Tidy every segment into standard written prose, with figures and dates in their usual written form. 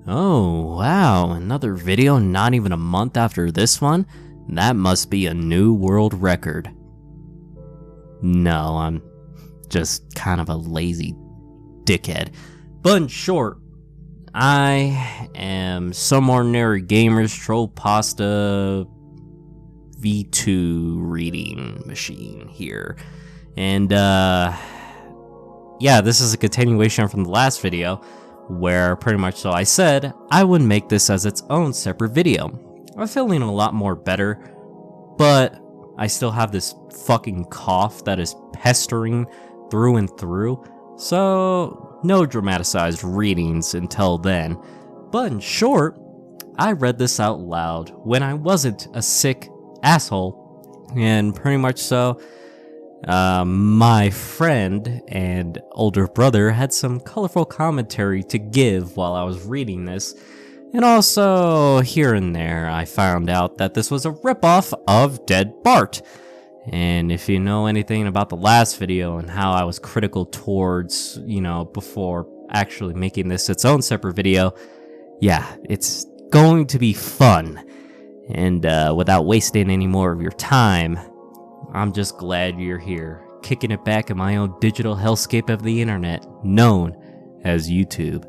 Oh, wow, another video not even a month after this one? That must be a new world record. No, I'm just kind of a lazy dickhead. But in short, I am some ordinary gamer's Trollpasta V2 reading machine here. And, yeah, this is a continuation from the last video, where pretty much so I said I would make this as its own separate video. I'm feeling a lot more better, but I still have this fucking cough that is pestering through and through, so no dramatized readings until then. But in short, I read this out loud when I wasn't a sick asshole, and pretty much so my friend and older brother had some colorful commentary to give while I was reading this, and also here and there I found out that this was a ripoff of Dead Bart. And if you know anything about the last video and how I was critical towards, before actually making this its own separate video, yeah, it's going to be fun. And without wasting any more of your time, I'm just glad you're here, kicking it back in my own digital hellscape of the internet, known as YouTube.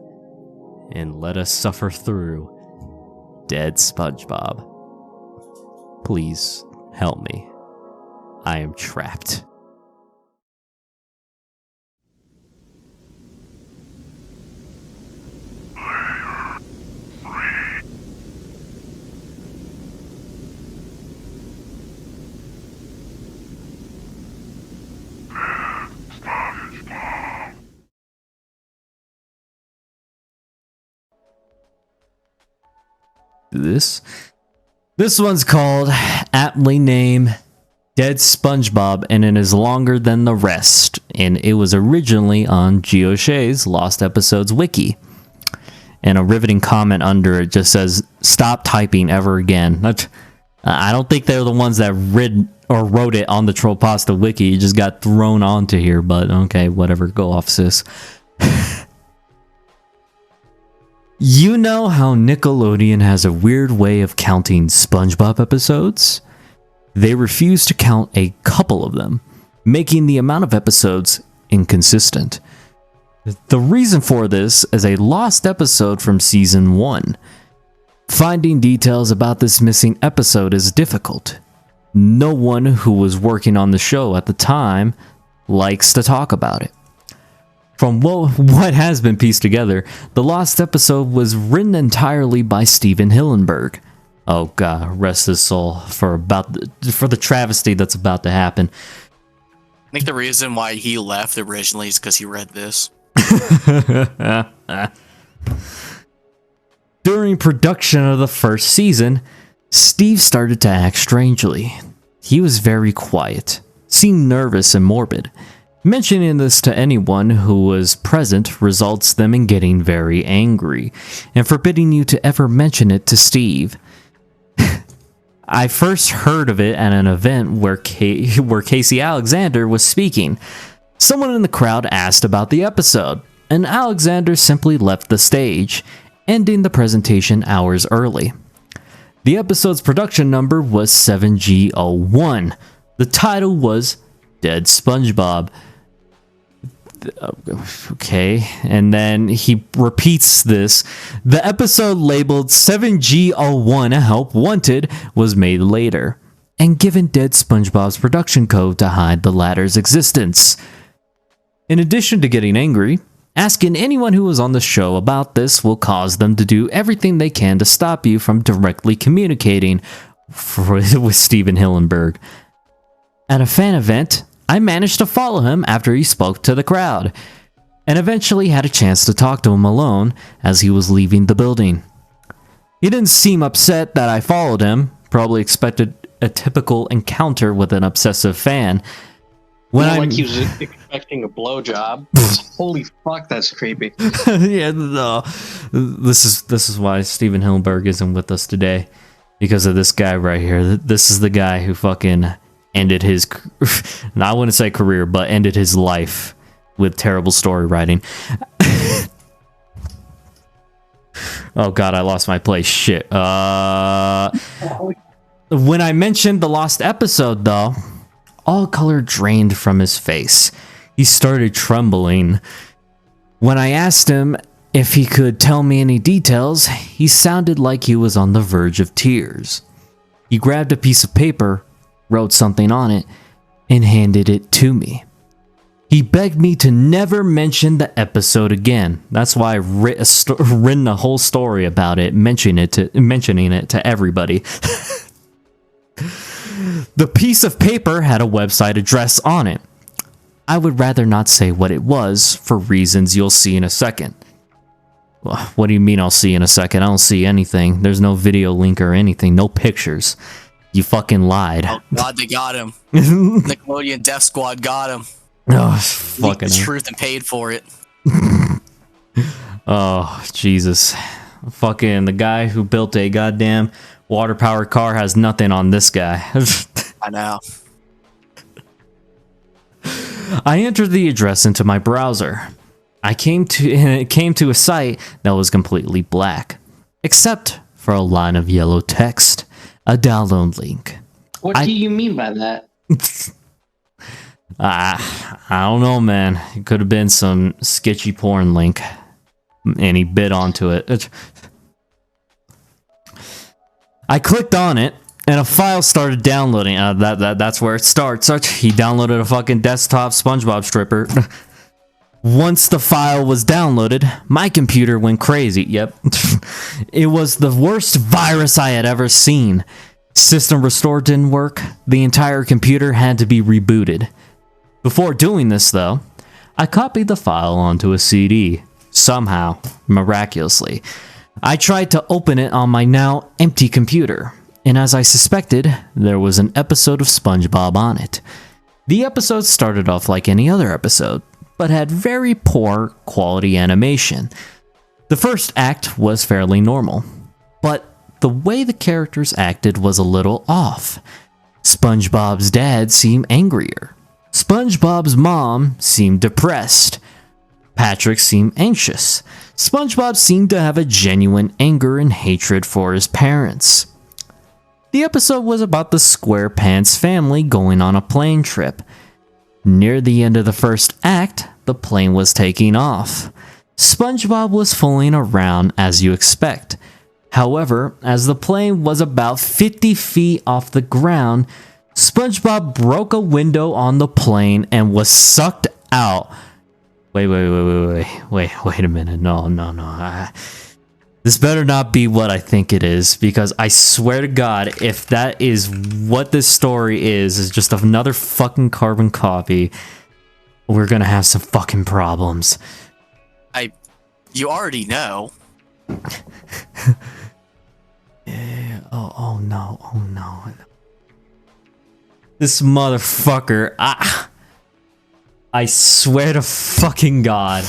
And let us suffer through Dead Spongebob. Please help me. I am trapped. This one's called, aptly named, Dead Spongebob, and it is longer than the rest, and it was originally on GeoShay's Lost Episodes wiki. And a riveting comment under it just says, "Stop typing ever again." I don't think they're the ones that wrote it on the Trollpasta wiki. It just got thrown onto here, but okay, whatever, go off, sis. You know how Nickelodeon has a weird way of counting SpongeBob episodes? They refuse to count a couple of them, making the amount of episodes inconsistent. The reason for this is a lost episode from Season 1. Finding details about this missing episode is difficult. No one who was working on the show at the time likes to talk about it. From what has been pieced together, the lost episode was written entirely by Stephen Hillenburg. Oh god, rest his soul for the travesty that's about to happen. I think the reason why he left originally is because he read this. During production of the first season, Steve started to act strangely. He was very quiet, seemed nervous and morbid. Mentioning this to anyone who was present results them in getting very angry, and forbidding you to ever mention it to Steve. I first heard of it at an event where Casey Alexander was speaking. Someone in the crowd asked about the episode, and Alexander simply left the stage, ending the presentation hours early. The episode's production number was 7G01. The title was Dead Spongebob. Okay, and then he repeats this. The episode labeled 7G01 Help Wanted was made later, and given Dead SpongeBob's production code to hide the latter's existence. In addition to getting angry, asking anyone who was on the show about this will cause them to do everything they can to stop you from directly communicating with Stephen Hillenburg. At a fan event, I managed to follow him after he spoke to the crowd. and eventually had a chance to talk to him alone as he was leaving the building. He didn't seem upset that I followed him, probably expected a typical encounter with an obsessive fan. Like he was expecting a blowjob. Holy fuck, that's creepy. Yeah, no. This is why Steven Hillenberg isn't with us today. Because of this guy right here. This is the guy who fucking ended his... I wouldn't say career, but ended his life with terrible story writing. Oh god, I lost my place. Shit. When I mentioned the lost episode, though, all color drained from his face. He started trembling. When I asked him if he could tell me any details, he sounded like he was on the verge of tears. He grabbed a piece of paper, wrote something on it, and handed it to me. He begged me to never mention the episode again. That's why I written a whole story about it, mentioning it to everybody. The piece of paper had a website address on it. I would rather not say what it was for reasons you'll see in a second. Well, what do you mean I'll see in a second? I don't see anything. There's no video link or anything. No pictures. You fucking lied. Oh god, they got him. Nickelodeon Death Squad got him. Oh, fucking the truth and paid for it. Oh, Jesus. Fucking the guy who built a goddamn water-powered car has nothing on this guy. I know. I entered the address into my browser. It came to a site that was completely black, except for a line of yellow text, a download link. What do you mean by that? I don't know, man. It could have been some sketchy porn link, and he bit onto it. I clicked on it, and a file started downloading. That's where it starts. He downloaded a fucking desktop SpongeBob stripper. Once the file was downloaded, my computer went crazy. Yep. It was the worst virus I had ever seen. System restore didn't work. The entire computer had to be rebooted. Before doing this, though, I copied the file onto a CD. Somehow, miraculously. I tried to open it on my now empty computer, and as I suspected, there was an episode of SpongeBob on it. The episode started off like any other episode, but had very poor quality animation. The first act was fairly normal, but the way the characters acted was a little off. SpongeBob's dad seemed angrier. SpongeBob's mom seemed depressed. Patrick seemed anxious. SpongeBob seemed to have a genuine anger and hatred for his parents. The episode was about the SquarePants family going on a plane trip. Near the end of the first act, the plane was taking off. SpongeBob was fooling around as you expect. However, as the plane was about 50 feet off the ground, SpongeBob broke a window on the plane and was sucked out. Wait a minute. No. This better not be what I think it is, because I swear to God, if that is what this story is just another fucking carbon copy, we're gonna have some fucking problems. You already know. Yeah, oh no. This motherfucker, I swear to fucking God,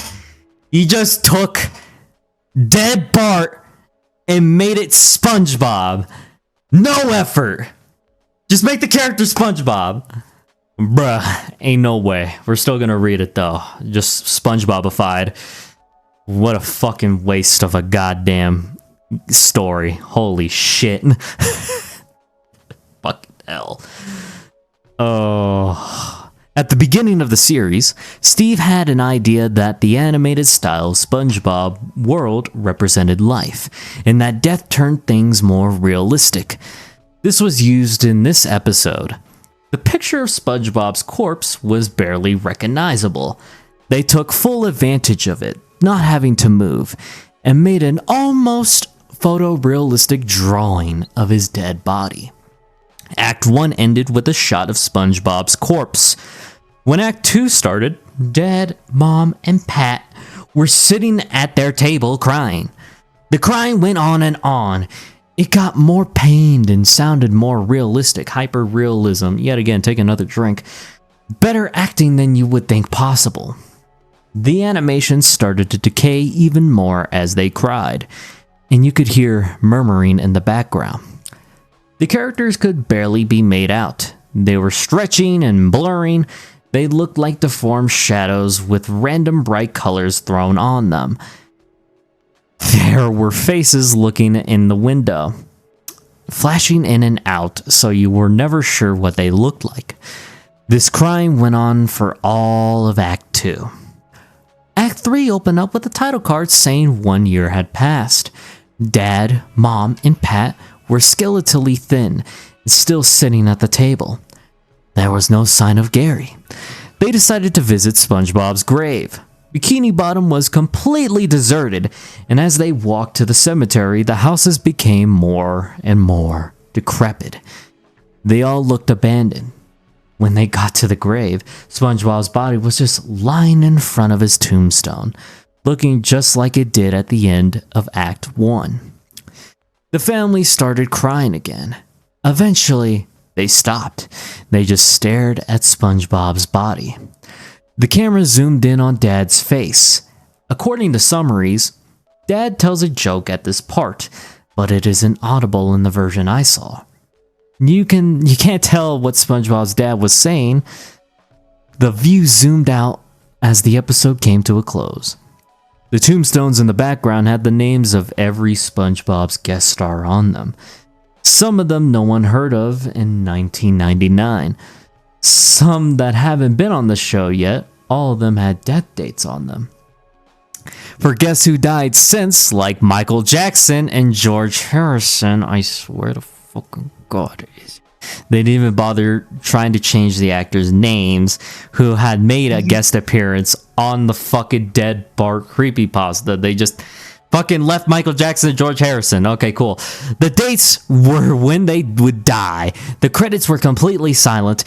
he just took dead Bart and made it SpongeBob. No effort. Just make the character SpongeBob. Bruh, ain't no way. We're still gonna read it though. Just SpongeBobified. What a fucking waste of a goddamn story. Holy shit. Fucking hell. Oh. At the beginning of the series, Steve had an idea that the animated style of SpongeBob world represented life, and that death turned things more realistic. This was used in this episode. The picture of SpongeBob's corpse was barely recognizable. They took full advantage of it, not having to move, and made an almost photorealistic drawing of his dead body. Act 1 ended with a shot of SpongeBob's corpse. When Act 2 started, Dad, Mom, and Pat were sitting at their table crying. The crying went on and on. It got more pained and sounded more realistic, hyper-realism. Yet again, take another drink. Better acting than you would think possible. The animation started to decay even more as they cried, and you could hear murmuring in the background. The characters could barely be made out. They were stretching and blurring. They looked like deformed shadows with random bright colors thrown on them. There were faces looking in the window, flashing in and out, so you were never sure what they looked like. This crying went on for all of Act 2. Act 3 opened up with a title card saying 1 year had passed. Dad, Mom, and Pat were skeletally thin, still sitting at the table. There was no sign of Gary. They decided to visit SpongeBob's grave. Bikini Bottom was completely deserted, and as they walked to the cemetery, the houses became more and more decrepit. They all looked abandoned. When they got to the grave, SpongeBob's body was just lying in front of his tombstone, looking just like it did at the end of Act 1. The family started crying again. Eventually, they stopped. They just stared at SpongeBob's body. The camera zoomed in on Dad's face. According to summaries, Dad tells a joke at this part, but it isn't audible in the version I saw. You can't tell what SpongeBob's dad was saying. The view zoomed out as the episode came to a close. The tombstones in the background had the names of every SpongeBob's guest star on them. Some of them no one heard of in 1999. Some that haven't been on the show yet, all of them had death dates on them. For guess who died since, like Michael Jackson and George Harrison, I swear to fucking God. They didn't even bother trying to change the actors' names who had made a guest appearance on the fucking Dead Bart creepypasta. They just fucking left Michael Jackson and George Harrison. Okay, cool. The dates were when they would die. The credits were completely silent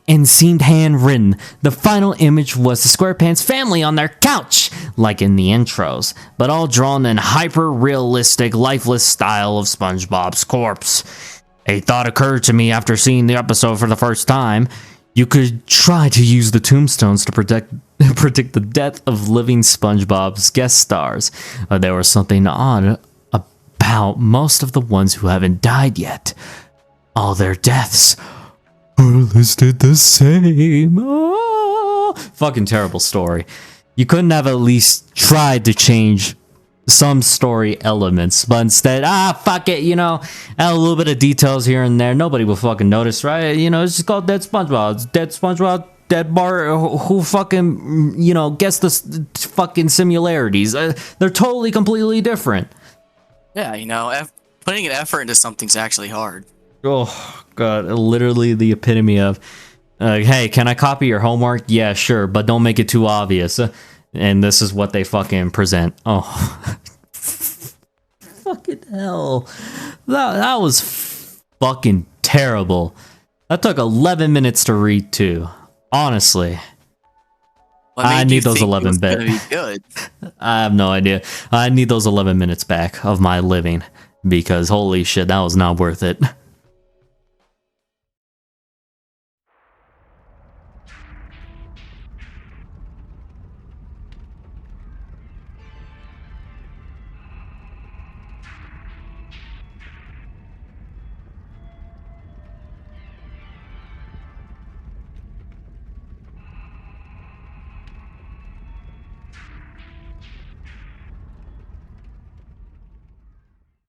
and seemed handwritten. The final image was the SquarePants family on their couch, like in the intros, but all drawn in hyper-realistic, lifeless style of SpongeBob's corpse. A thought occurred to me after seeing the episode for the first time. You could try to use the tombstones to predict the death of living SpongeBob's guest stars. There was something odd about most of the ones who haven't died yet. All their deaths are listed the same. Oh, fucking terrible story. You couldn't have at least tried to change some story elements, but instead, fuck it, add a little bit of details here and there. Nobody will fucking notice, right? It's just called Dead SpongeBob. It's Dead SpongeBob, Dead Bart, who fucking, guess the fucking similarities. They're totally, completely different. Yeah, putting an effort into something's actually hard. Oh, God, literally the epitome of, hey, can I copy your homework? Yeah, sure, but don't make it too obvious. And this is what they fucking present. Oh, fucking hell. That was fucking terrible. That took 11 minutes to read too. Honestly. I need those 11 minutes. I have no idea. I need those 11 minutes back of my living because holy shit, that was not worth it.